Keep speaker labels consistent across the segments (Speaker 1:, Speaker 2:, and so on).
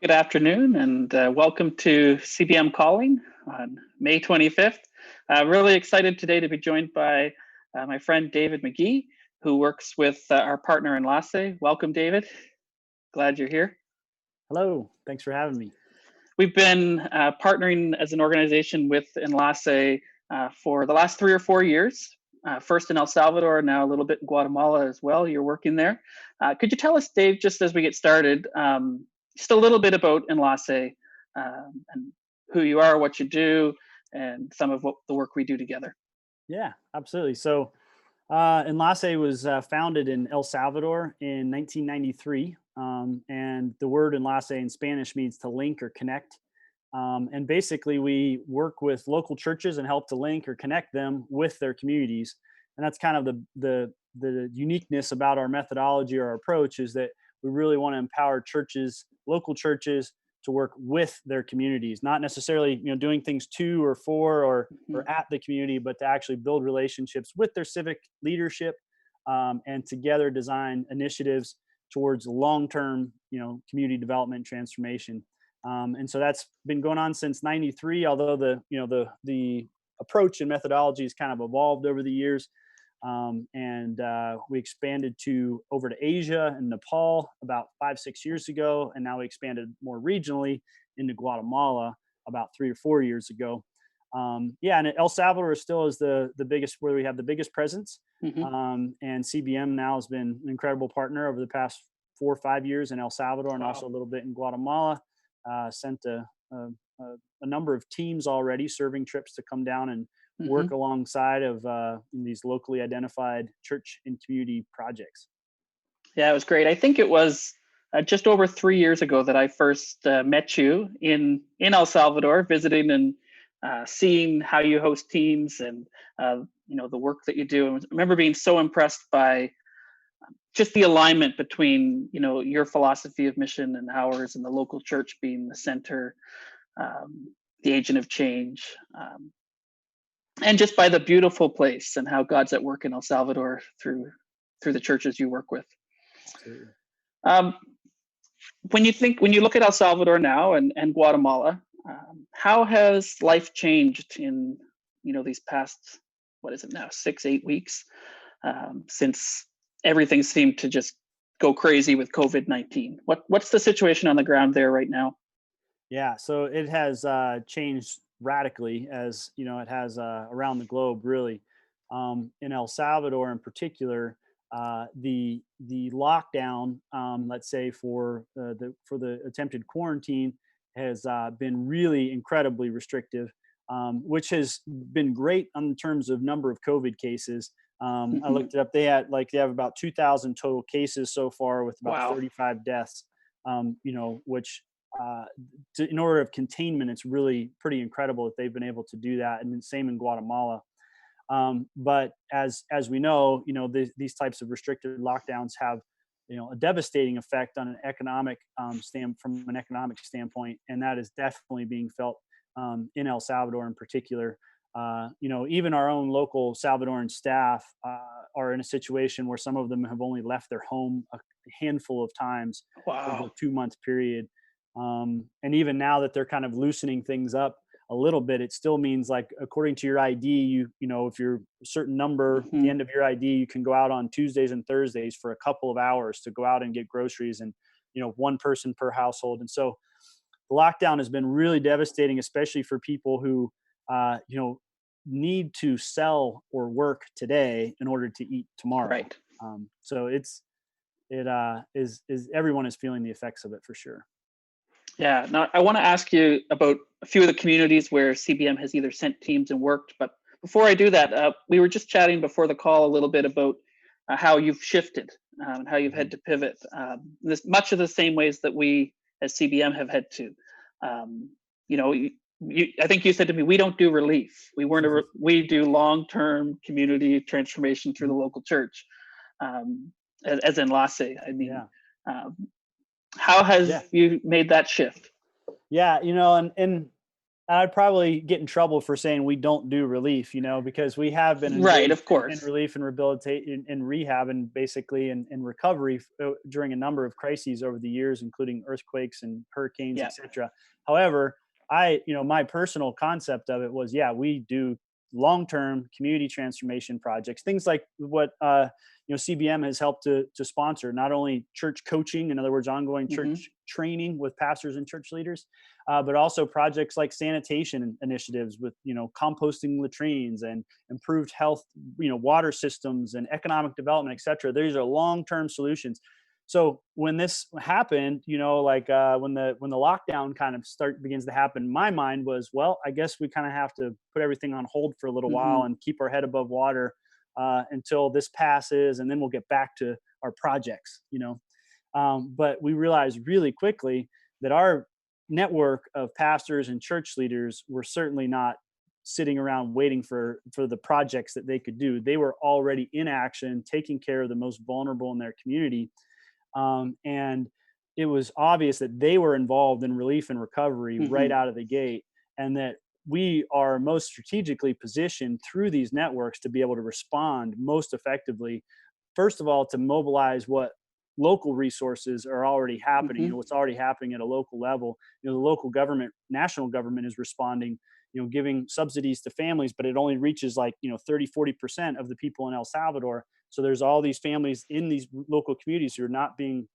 Speaker 1: Good afternoon, and welcome to CBM Calling on May 25th. Really excited today to be joined by my friend David McGee, who works with our partner Enlace. Welcome, David. Glad you're here.
Speaker 2: Hello, thanks for having me.
Speaker 1: We've been partnering as an organization with Enlace for the last 3 or 4 years. First in El Salvador, now a little bit in Guatemala as well. You're working there. Could you tell us, Dave, just as we get started, just a little bit about Enlace and who you are, what you do, and some of the work we do together?
Speaker 2: Yeah, absolutely. So, Enlace was founded in El Salvador in 1993, and the word Enlace in Spanish means to link or connect. And basically, we work with local churches and help to link or connect them with their communities. And that's kind of the uniqueness about our methodology or our approach is that we really want to empower churches, local churches, to work with their communities, not necessarily doing things to or for or at the community, but to actually build relationships with their civic leadership, and together design initiatives towards long-term community development transformation. And so that's been going on since '93. Although the approach and methodology has kind of evolved over the years, and we expanded over to Asia and Nepal about 5-6 years ago, and now we expanded more regionally into Guatemala about 3 or 4 years ago. And El Salvador still is the biggest, where we have the biggest presence.
Speaker 1: Mm-hmm.
Speaker 2: And CBM now has been an incredible partner over the past 4 or 5 years in El Salvador, and
Speaker 1: Wow.
Speaker 2: also a little bit in Guatemala. Sent a number of teams already, serving trips to come down and
Speaker 1: Mm-hmm.
Speaker 2: work alongside of these locally identified church and community projects.
Speaker 1: Yeah, it was great. I think it was just over 3 years ago that I first met you in El Salvador, visiting and seeing how you host teams and the work that you do. And I remember being so impressed by just the alignment between your philosophy of mission and ours, and the local church being the center, the agent of change. And just by the beautiful place and how God's at work in El Salvador through the churches you work with.
Speaker 2: Absolutely.
Speaker 1: Um, when you look at El Salvador now and Guatemala, how has life changed in these past, what is it now, 6-8 weeks, since everything seemed to just go crazy with COVID-19? What's the situation on the ground there right now?
Speaker 2: Yeah, so it has changed radically, as it has around the globe, really. In El Salvador, in particular, the lockdown, let's say for the attempted quarantine, has been really incredibly restrictive, which has been great in terms of number of COVID cases. I
Speaker 1: Mm-hmm.
Speaker 2: looked it up. They have about 2,000 total cases so far, with about
Speaker 1: Wow.
Speaker 2: 35 deaths. Which in order of containment, it's really pretty incredible that they've been able to do that. And then same in Guatemala. But as we know, these types of restricted lockdowns have a devastating effect on an economic from an economic standpoint, and that is definitely being felt in El Salvador in particular. Even our own local Salvadoran staff are in a situation where some of them have only left their home a handful of times over
Speaker 1: Wow.
Speaker 2: a 2-month period. And even now that they're kind of loosening things up a little bit, it still means, like, according to your ID, if you're a certain number at
Speaker 1: Mm-hmm.
Speaker 2: the end of your ID, you can go out on Tuesdays and Thursdays for a couple of hours to go out and get groceries, and one person per household. And so the lockdown has been really devastating, especially for people who need to sell or work today in order to eat tomorrow.
Speaker 1: Right.
Speaker 2: So it is everyone is feeling the effects of it, for sure.
Speaker 1: Yeah. Now, I want to ask you about a few of the communities where CBM has either sent teams and worked. But before I do that, we were just chatting before the call a little bit about how you've shifted and how you've had to pivot. Much of the same ways that we as CBM have had to. I think you said to me, we don't do relief. We do long-term community transformation through the local church, as Enlace. I mean, how has you made that shift?
Speaker 2: Yeah, and I'd probably get in trouble for saying we don't do relief, because we have been
Speaker 1: Right,
Speaker 2: engaged
Speaker 1: of
Speaker 2: in
Speaker 1: course.
Speaker 2: relief and rehabilitation and rehab and basically in recovery during a number of crises over the years, including earthquakes and hurricanes,
Speaker 1: Yeah.
Speaker 2: etc. However, my personal concept of it was, yeah, we do long-term community transformation projects, things like what CBM has helped to sponsor, not only church coaching, in other words, ongoing
Speaker 1: Hmm.
Speaker 2: church training with pastors and church leaders, but also projects like sanitation initiatives with composting latrines and improved health, water systems and economic development, etc. These are long-term solutions. So when this happened, when the lockdown kind of begins to happen, my mind was, well, I guess we kind of have to put everything on hold for a little
Speaker 1: Hmm.
Speaker 2: while and keep our head above water until this passes, and then we'll get back to our projects. But we realized really quickly that our network of pastors and church leaders were certainly not sitting around waiting for the projects that they could do. They were already in action, taking care of the most vulnerable in their community, and it was obvious that they were involved in relief and recovery right
Speaker 1: Hmm.
Speaker 2: out of the gate, and that we are most strategically positioned through these networks to be able to respond most effectively. First of all, to mobilize what local resources are already happening,
Speaker 1: Hmm.
Speaker 2: what's already happening at a local level. The local government, national government is responding, giving subsidies to families, but it only reaches 30-40% of the people in El Salvador. So there's all these families in these local communities who are not being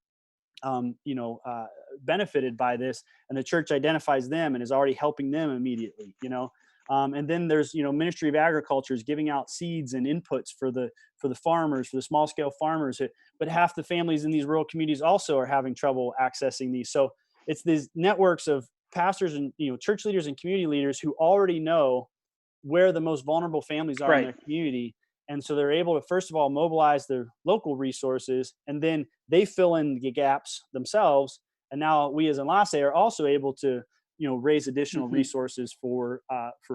Speaker 2: um, you know, uh, benefited by this, and the church identifies them and is already helping them immediately. And then there's Ministry of Agriculture is giving out seeds and inputs for the farmers, for the small scale farmers, but half the families in these rural communities also are having trouble accessing these. So it's these networks of pastors and church leaders and community leaders who already know where the most vulnerable families are in
Speaker 1: Right.
Speaker 2: their community. And so they're able to, first of all, mobilize their local resources, and then they fill in the gaps themselves. And now we as Enlace are also able to, raise additional
Speaker 1: Hmm.
Speaker 2: resources for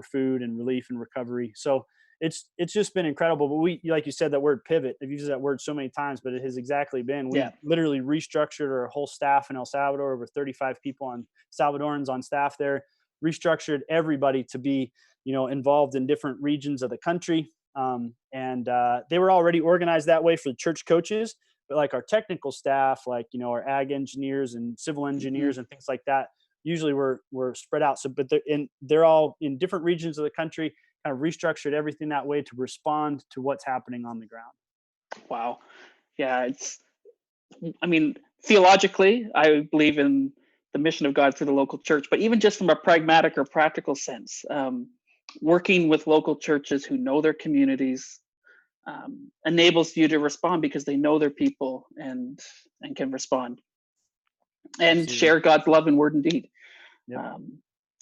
Speaker 2: food and relief and recovery. So it's just been incredible. But we, like you said, that word pivot, I've used that word so many times, but it has exactly been, we
Speaker 1: Yeah.
Speaker 2: literally restructured our whole staff in El Salvador, over 35 people on Salvadorans on staff there, restructured everybody to be involved in different regions of the country. And they were already organized that way for the church coaches, but like our technical staff, like, our ag engineers and civil
Speaker 1: Hmm.
Speaker 2: engineers and things like that, usually were spread out. So, but they're all in different regions of the country, kind of restructured everything that way to respond to what's happening on the ground.
Speaker 1: Wow. Yeah. I mean, theologically, I believe in the mission of God through the local church, but even just from a pragmatic or practical sense, working with local churches who know their communities enables you to respond because they know their people and can respond and
Speaker 2: Absolutely.
Speaker 1: share God's love in word and deed.
Speaker 2: Yep.
Speaker 1: Um,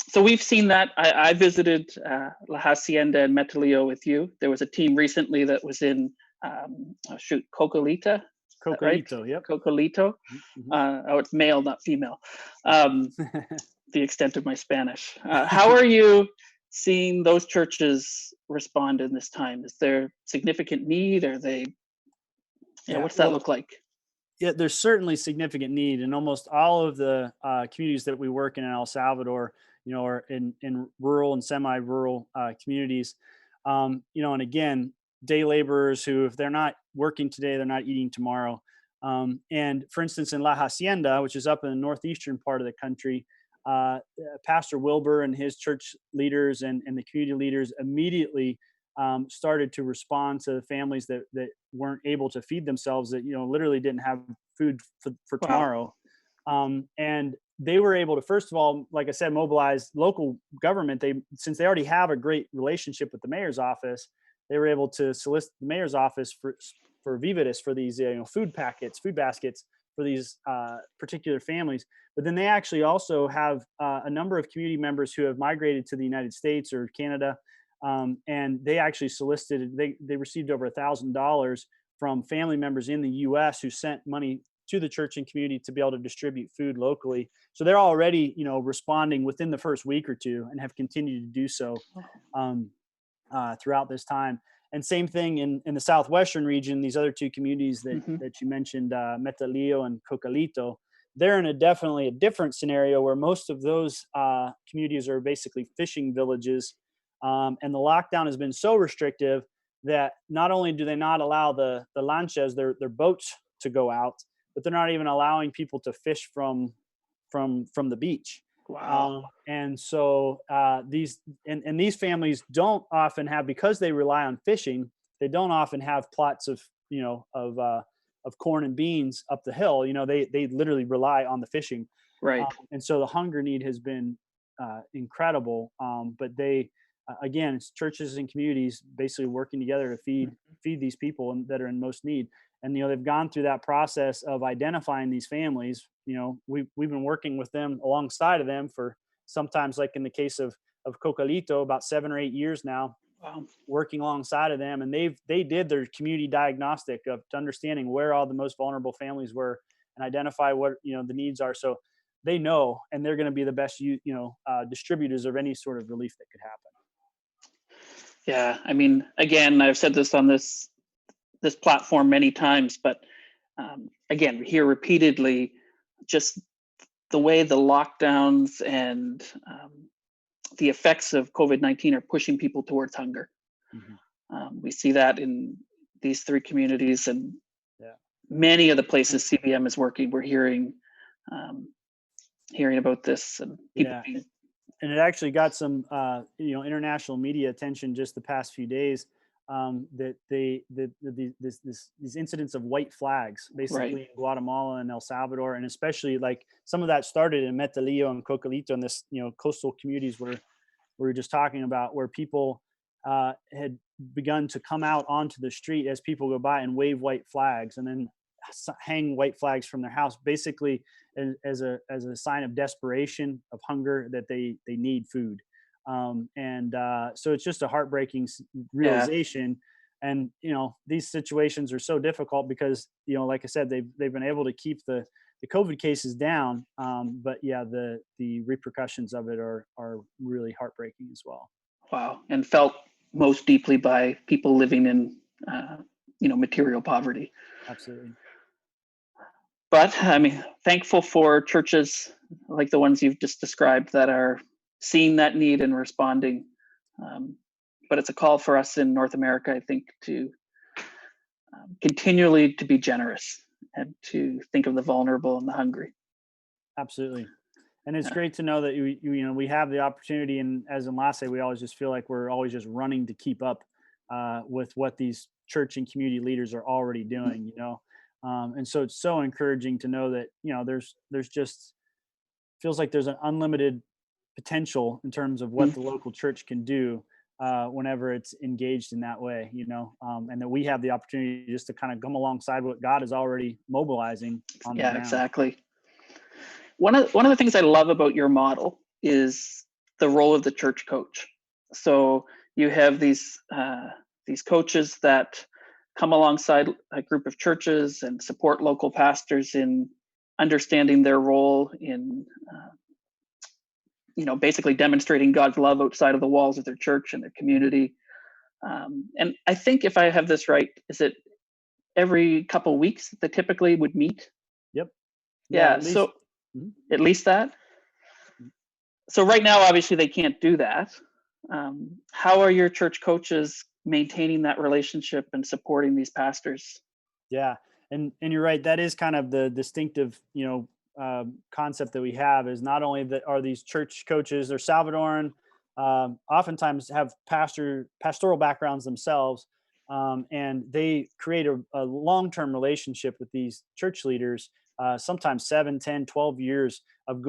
Speaker 1: so we've seen that. I visited La Hacienda and Metalio with you. There was a team recently that was in Cocalita. Is that right?
Speaker 2: Cocolito. Yep.
Speaker 1: Cocalito.
Speaker 2: Mm-hmm.
Speaker 1: Oh, it's male, not female. Um, the extent of my Spanish. How are you seeing those churches respond in this time? Is there significant need? Are they? Yeah,
Speaker 2: Yeah.
Speaker 1: what's that
Speaker 2: Well,
Speaker 1: look like?
Speaker 2: yeah, there's certainly significant need in almost all of the communities that we work in El Salvador, or in rural and semi-rural communities. And again, day laborers who, if they're not working today, they're not eating tomorrow. And for instance, in La Hacienda, which is up in the northeastern part of the country, Pastor Wilbur and his church leaders and the community leaders immediately started to respond to the families that weren't able to feed themselves, that literally didn't have food for
Speaker 1: Wow.
Speaker 2: tomorrow. And they were able to, first of all, like I said, mobilize local government. Since they already have a great relationship with the mayor's office, they were able to solicit the mayor's office for vivitas, for these food packets, food baskets for these particular families. But then they actually also have a number of community members who have migrated to the United States or Canada, and they actually solicited. They received over $1,000 from family members in the U.S. who sent money to the church and community to be able to distribute food locally. So they're already, responding within the first week or two, and have continued to do so um, throughout this time. And same thing in the southwestern region. These other two communities that
Speaker 1: Hmm.
Speaker 2: that you mentioned, Metalio and Cocalito, they're in definitely a different scenario where most of those communities are basically fishing villages. And the lockdown has been so restrictive that not only do they not allow the lanchas, their boats, to go out, but they're not even allowing people to fish from the beach.
Speaker 1: Wow.
Speaker 2: And so these families don't often have, because they rely on fishing, they don't often have plots of corn and beans up the hill. They literally rely on the fishing.
Speaker 1: Right.
Speaker 2: And so the hunger need has been incredible. But they, again, it's churches and communities basically working together to feed these people that are in most need. And they've gone through that process of identifying these families. We've been working with them, alongside of them, for sometimes, like in the case of Cocalito, about 7 or 8 years now.
Speaker 1: Wow.
Speaker 2: Working alongside of them, and they did their community diagnostic of understanding where all the most vulnerable families were and identify what the needs are. So they know, and they're going to be the best distributors of any sort of relief that could happen.
Speaker 1: Yeah, I mean, again, I've said this on this platform many times, but again, here repeatedly, just the way the lockdowns and the effects of COVID-19 are pushing people towards hunger.
Speaker 2: Mm-hmm.
Speaker 1: We see that in these 3 communities, and many of the places CBM is working. We're hearing about this, and people
Speaker 2: and it actually got some international media attention just the past few days. That these incidents of white flags, basically, in Guatemala and El Salvador, and especially, like, some of that started in Metalillo and Cocalito, and this coastal communities where we were just talking about, where people had begun to come out onto the street as people go by and wave white flags, and then hang white flags from their house, basically as a sign of desperation, of hunger, that they need food. So it's just a heartbreaking realization. And these situations are so difficult because like I said, they've been able to keep the COVID cases down, but the repercussions of it are really heartbreaking as well.
Speaker 1: Wow. And felt most deeply by people living in material poverty.
Speaker 2: Absolutely.
Speaker 1: But I mean, thankful for churches like the ones you've just described that are seeing that need and responding. But it's a call for us in North America, I think, to continually to be generous and to think of the vulnerable and the hungry.
Speaker 2: Absolutely. And it's great to know that we have the opportunity, and as Enlace, we always just feel like we're always just running to keep up with what these church and community leaders are already doing. And so it's so encouraging to know that there's just feels like there's an unlimited potential in terms of what the local church can do whenever it's engaged in that way. And that we have the opportunity just to kind of come alongside what God is already mobilizing on the ground.
Speaker 1: Exactly. One of the things I love about your model is the role of the church coach. So you have these coaches that come alongside a group of churches and support local pastors in understanding their role in basically demonstrating God's love outside of the walls of their church and their community. And I think, if I have this right, is it every couple of weeks they typically would meet?
Speaker 2: Yep.
Speaker 1: Yeah. So at least that. So right now, obviously, they can't do that. How are your church coaches maintaining that relationship and supporting these pastors?
Speaker 2: Yeah. And you're right. That is kind of the distinctive, concept that we have, is not only that are these church coaches, they're Salvadoran, oftentimes have pastoral backgrounds themselves. And they create a long-term relationship with these church leaders, sometimes 7, 10, 12 years of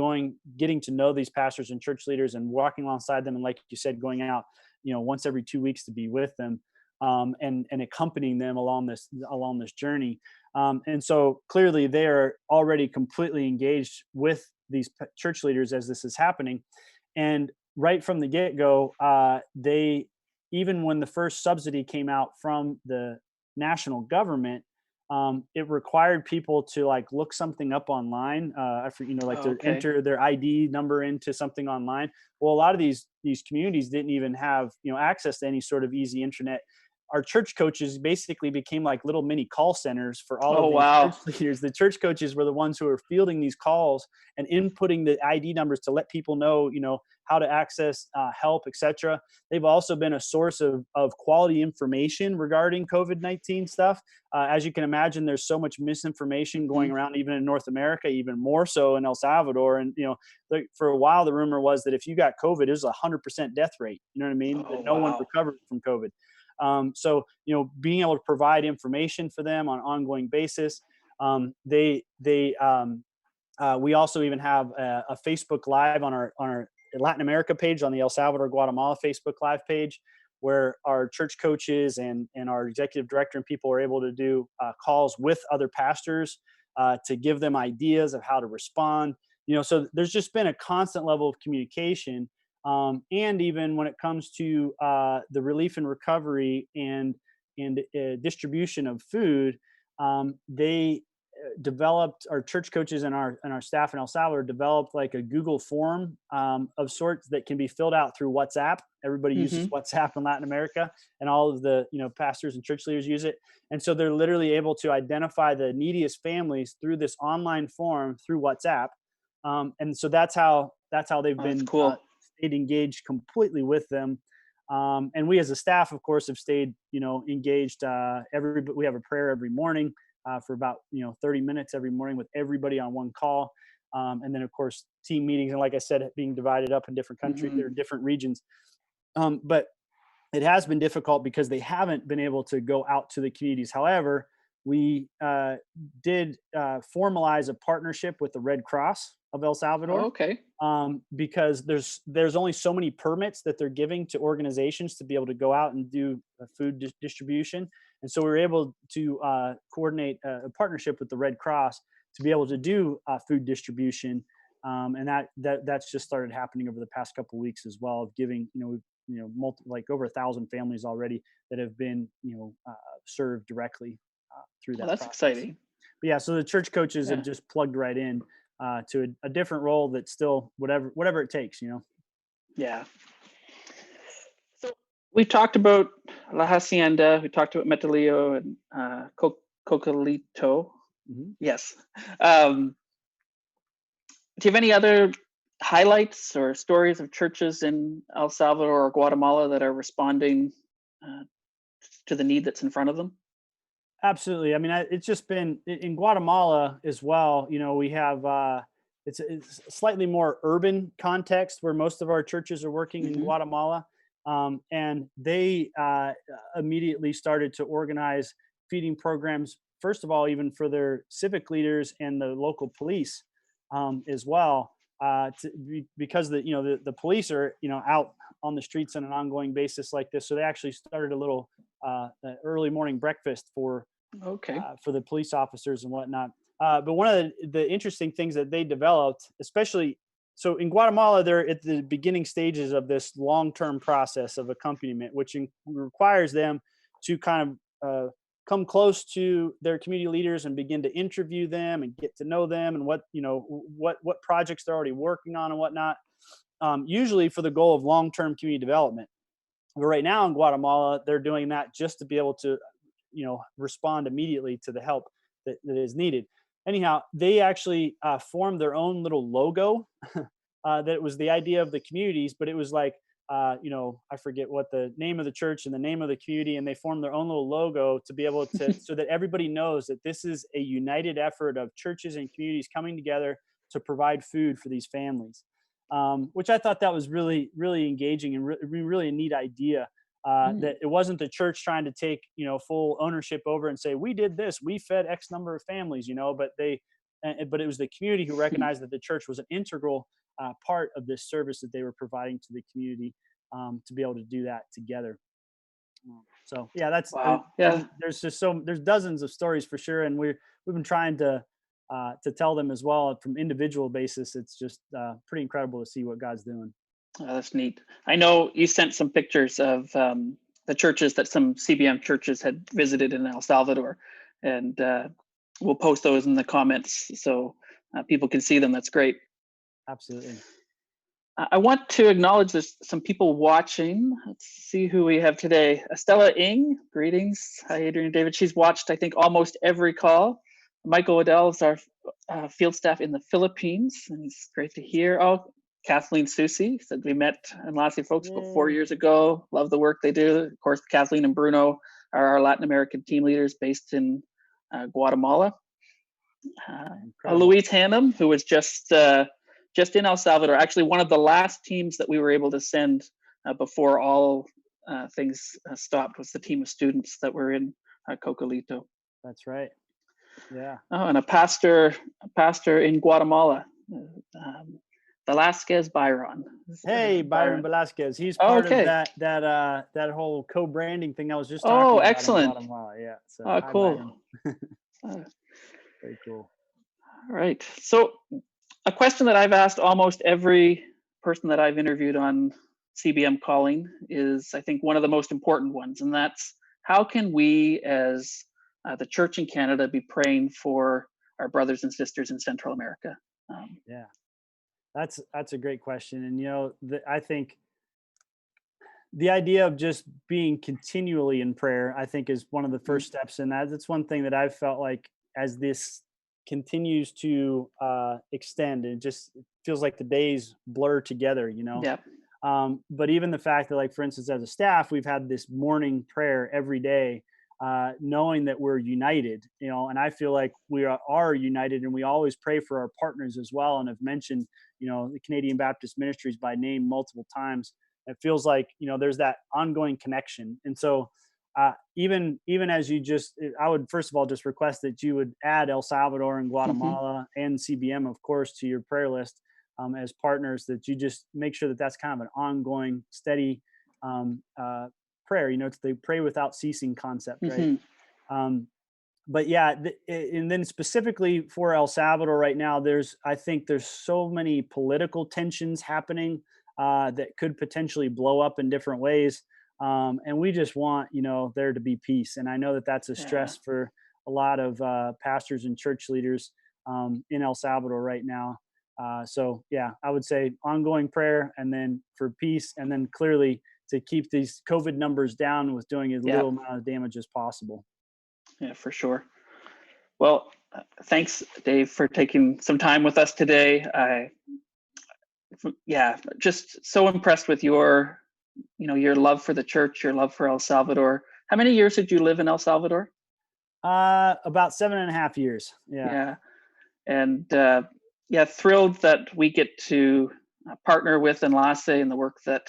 Speaker 2: getting to know these pastors and church leaders and walking alongside them. And like you said, going out, once every 2 weeks to be with them, and accompanying them along this journey. And so clearly they are already completely engaged with these church leaders as this is happening. And right from the get-go, they, even when the first subsidy came out from the national government, it required people to look something up online, to enter their ID number into something online. Well, a lot of these communities didn't even have access to any sort of easy internet our church coaches basically became like little mini call centers for all
Speaker 1: Oh,
Speaker 2: of these
Speaker 1: wow.
Speaker 2: church leaders. The church coaches were the ones who were fielding these calls and inputting the ID numbers to let people know, how to access help, etc. They've also been a source of quality information regarding COVID-19 stuff. As you can imagine, there's so much misinformation going around, even in North America, even more so in El Salvador. And, for a while, the rumor was that if you got COVID, it was 100% death rate. You know what I mean?
Speaker 1: Oh,
Speaker 2: That no one
Speaker 1: wow.
Speaker 2: recovered from COVID. So, being able to provide information for them on an ongoing basis. We also even have a Facebook Live on our Latin America page, on the El Salvador Guatemala Facebook Live page, where our church coaches and our executive director and people are able to do calls with other pastors to give them ideas of how to respond. So there's just been a constant level of communication. And even when it comes to the relief and recovery and distribution of food, they developed, our church coaches and our staff in El Salvador developed like a Google form of sorts that can be filled out through WhatsApp. Everybody uses WhatsApp in Latin America, and all of the pastors and church leaders use it. And so they're literally able to identify the neediest families through this online form through WhatsApp. And so that's how they've
Speaker 1: Oh, that's
Speaker 2: been
Speaker 1: cool.
Speaker 2: stayed engaged completely with them. And we as a staff, of course, have stayed engaged. We have a prayer every morning for about 30 minutes every morning with everybody on one call. And then of course team meetings, and like I said, being divided up in different countries or different regions. But it has been difficult because they haven't been able to go out to the communities. However, we did formalize a partnership with the Red Cross of El
Speaker 1: Oh,
Speaker 2: Salvador,
Speaker 1: okay.
Speaker 2: because there's only so many permits that they're giving to organizations to be able to go out and do food distribution. And so we were able to coordinate a partnership with the Red Cross to be able to do food distribution. And that's just started happening over the past couple of weeks as well, of giving, like over 1,000 families already that have been, served directly through
Speaker 1: Oh,
Speaker 2: that
Speaker 1: that's
Speaker 2: process.
Speaker 1: exciting.
Speaker 2: But yeah, so the church coaches have just plugged right in to a different role that's still whatever it takes,
Speaker 1: Yeah. So we've talked about La Hacienda, we talked about Metalillo and Cocalito.
Speaker 2: Mm-hmm.
Speaker 1: Yes. Do you have any other highlights or stories of churches in El Salvador or Guatemala that are responding uh, to the need that's in front of them?
Speaker 2: Absolutely. I mean, it's just been in Guatemala as well. We have it's a slightly more urban context where most of our churches are working in Guatemala, and they immediately started to organize feeding programs. First of all, even for their civic leaders and the local police as well, because the police are out on the streets on an ongoing basis like this. So they actually started a little early morning breakfast for
Speaker 1: Okay.
Speaker 2: the police officers and whatnot. But one of the interesting things that they developed, especially so in Guatemala, they're at the beginning stages of this long-term process of accompaniment, which requires them to kind of come close to their community leaders and begin to interview them and get to know them and what projects they're already working on and whatnot. Usually for the goal of long-term community development. But right now in Guatemala, they're doing that just to be able to respond immediately to the help that is needed. Anyhow, they actually formed their own little logo that was the idea of the communities, but it was like, I forget what the name of the church and the name of the community, and they formed their own little logo to be able to, so that everybody knows that this is a united effort of churches and communities coming together to provide food for these families. Which I thought that was really, really engaging and really a neat idea. That it wasn't the church trying to take full ownership over and say we did this, we fed X number of families, but it was the community who recognized that the church was an integral part of this service that they were providing to the community, to be able to do that together. So yeah, that's
Speaker 1: Wow. Yeah.
Speaker 2: there's there's dozens of stories for sure, and we've been trying to tell them as well from individual basis. It's just pretty incredible to see what God's doing.
Speaker 1: Oh, that's neat. I know you sent some pictures of the churches that some CBM churches had visited in El Salvador, and we'll post those in the comments so people can see them. That's great.
Speaker 2: Absolutely.
Speaker 1: I want to acknowledge there's some people watching. Let's see who we have today. Estella Ing, greetings. Hi, Adrian and David. She's watched, I think, almost every call. Michael Odell is our field staff in the Philippines, and he's great to hear. Oh, Kathleen Susi said we met Enlace folks about 4 years ago. Love the work they do. Of course, Kathleen and Bruno are our Latin American team leaders based in Guatemala. Louise Hannum, who was just in El Salvador, actually one of the last teams that we were able to send before all things stopped, was the team of students that were in Cocalito.
Speaker 2: That's right. Yeah.
Speaker 1: Oh, and a pastor in Guatemala, Velasquez Byron.
Speaker 2: Hey, Byron Velasquez. He's part of that whole co-branding thing I was just talking about.
Speaker 1: Excellent.
Speaker 2: In Guatemala. Yeah. So,
Speaker 1: cool.
Speaker 2: Very cool.
Speaker 1: All right. So a question that I've asked almost every person that I've interviewed on CBM Calling is, I think, one of the most important ones, and that's how can we as the church in Canada be praying for our brothers and sisters in Central America?
Speaker 2: Yeah, that's a great question. And, I think the idea of just being continually in prayer, I think, is one of the first steps. And that's one thing that I've felt like as this continues to extend, it just feels like the days blur together,
Speaker 1: Yeah.
Speaker 2: But even the fact that, like, for instance, as a staff, we've had this morning prayer every day, knowing that we're united, and I feel like we are united, and we always pray for our partners as well. And have mentioned, the Canadian Baptist Ministries by name multiple times. It feels like, there's that ongoing connection. And so even as I would first of all just request that you would add El Salvador and Guatemala and CBM, of course, to your prayer list as partners, that you just make sure that that's kind of an ongoing, steady prayer. It's the pray without ceasing concept, right? But yeah, and then specifically for El Salvador right now, I think there's so many political tensions happening that could potentially blow up in different ways. And we just want, there to be peace. And I know that that's a stress for a lot of pastors and church leaders in El Salvador right now. So yeah, I would say ongoing prayer, and then for peace, and then clearly to keep these COVID numbers down with doing as little amount of damage as possible.
Speaker 1: Yeah, for sure. Well, thanks, Dave, for taking some time with us today. Just so impressed with your love for the church, your love for El Salvador. How many years did you live in El Salvador?
Speaker 2: About 7.5 years.
Speaker 1: Yeah. And thrilled that we get to partner with Enlace in the work that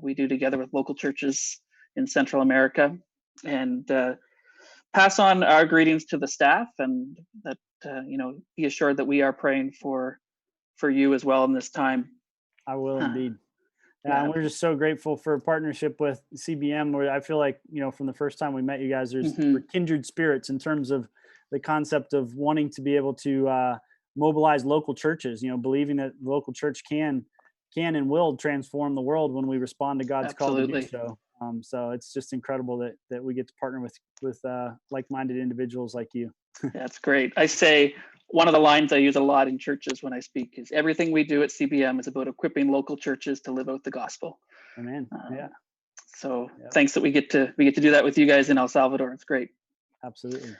Speaker 1: we do together with local churches in Central America, and pass on our greetings to the staff, and that be assured that we are praying for you as well in this time.
Speaker 2: I will indeed. And we're just so grateful for a partnership with CBM, where I feel like, from the first time we met you guys, we're kindred spirits in terms of the concept of wanting to be able to mobilize local churches, believing that the local church can and will transform the world when we respond to God's call to do so. So it's just incredible that we get to partner with like-minded individuals like you.
Speaker 1: That's great. I say one of the lines I use a lot in churches when I speak is everything we do at CBM is about equipping local churches to live out the gospel.
Speaker 2: Amen.
Speaker 1: So thanks that we get to do that with you guys in El Salvador. It's great.
Speaker 2: Absolutely.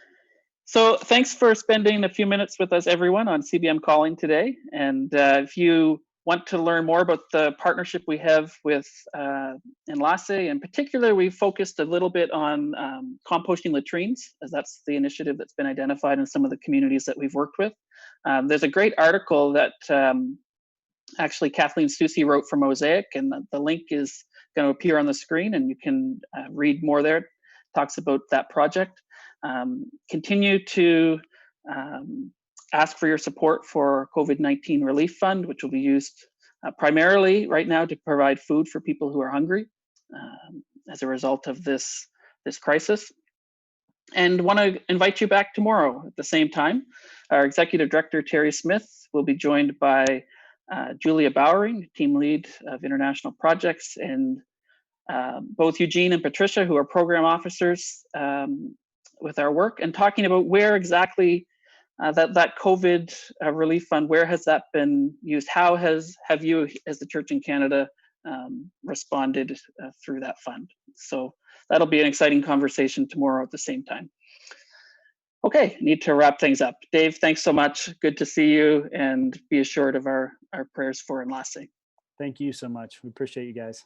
Speaker 1: So thanks for spending a few minutes with us, everyone, on CBM Calling today. And if you want to learn more about the partnership we have with Enlace, in particular, we focused a little bit on composting latrines, as that's the initiative that's been identified in some of the communities that we've worked with. There's a great article that actually Kathleen Susi wrote for Mosaic, and the link is going to appear on the screen, and you can read more there. It talks about that project. Continue to ask for your support for COVID-19 Relief Fund, which will be used primarily right now to provide food for people who are hungry as a result of this crisis. And want to invite you back tomorrow at the same time. Our Executive Director, Terry Smith, will be joined by Julia Bowering, Team Lead of International Projects, and both Eugene and Patricia, who are Program Officers with our work, and talking about where exactly that COVID relief fund, where has that been used? How have you, as the Church in Canada, responded through that fund? So that'll be an exciting conversation tomorrow at the same time. Okay, need to wrap things up. Dave, thanks so much. Good to see you, and be assured of our prayers for Enlace.
Speaker 2: Thank you so much. We appreciate you guys.